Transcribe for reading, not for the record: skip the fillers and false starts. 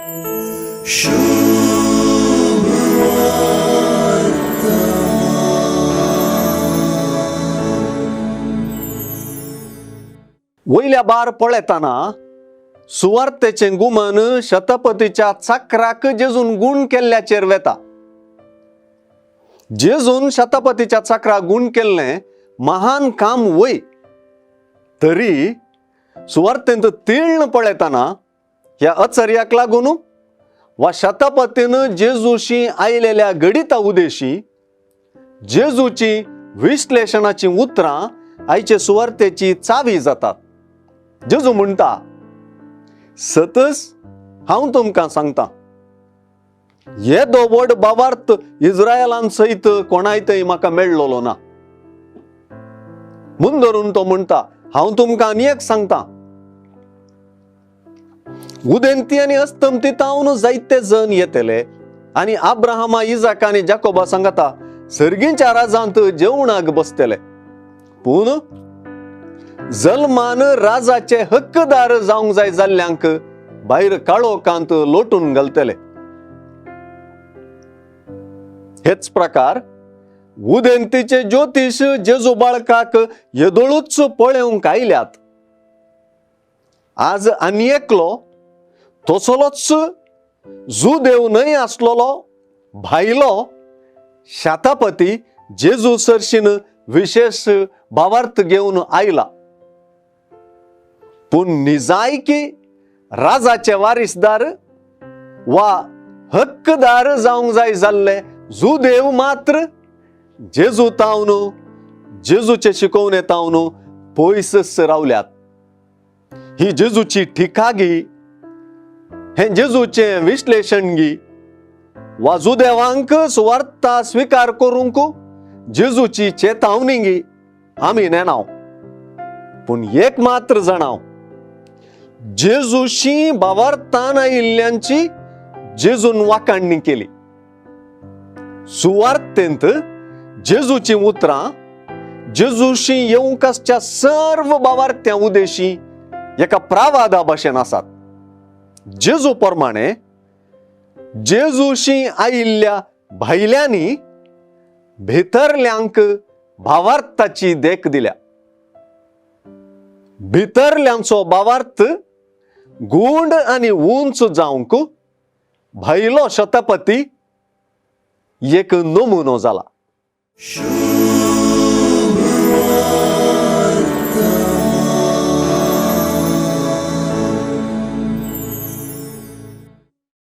वयल्या बार पळयताना सुवार्तेचे गुमन शतपतीच्या चक्राक जेजून गुण केल्ल्याचेर वेता. जेजून शतपतीच्या चक्राक गुण केल्ले महान काम वय, तरी सुवार्तेंत तीर्ण पळयताना ह्या अचर्याक लागून वा शतपतीन जेजूशी आयलेल्या गडिता उदेशी जेजूची विश्लेषणाची उतरां आयचे सुवार्तेची चावी जातात. जेजू म्हणटा, सतस हांव तुमकां सांगता, येदो व्हड भावार्थ इस्रायलान सयत कोणाय थंय म्हाका मेळ्ळलो ना. म्हूण धरून तो म्हणटा, हांव तुमकां आनी एक सांगता, उदेंती आनी अस्तंती तावन जायते जण येतले आनी अब्राहमा, इजाक आनी जाकोबा सांगता सर्गीच्या राजांत जेवणाक बसतले, पूण जल्मान राजाचे हक्कदार जावंक जाय जाल्ल्यांक भायर काळोखांत लोटून घालतले. हेच प्रकार उदेंतीचे ज्योतिश जेजू बाळकाक येदोळूच पळोवंक आयल्यात. आज आनी एकलो तसलोच जुदेव न्हय आसलोलो भायलो शतपती जेजू सरशीन विशेष भावार्थ घेवन आयला. पूण निजायकी राजाचे वारिसदार वा हक्कदार जावंक जाय जाल्ले जुदेव मात्र जेजू तावन जेजूचे शिकवणे तावन पयसच रावल्यात. ही जेजूची ठिकागी, हे जेजूचे विश्लेषणगी वा जुदेवांक सुवार्ता स्वीकार करूंक जेजूची चेतावणी आमी नेनाव. पूण एक मात्र जाणाव, जेजूशी भावार्थान आयिल्ल्यांची जेजून वाखाणणी केली. सुवार्तेंत जेजूची उतरां जेजूशी येवंकच्या सर्व भावार्थ्यां उदेशी एका प्रावादा भाशेन आसात. जेजू प्रमाणे जेजूशी आयिल्ल्या भायल्यांनी भितरल्यांक भावार्थाची देख दिल्या. भितरल्यांचो भावार्थ गुंड आनी उंच जावंक भायलो शतपती एक नमुनो जाला.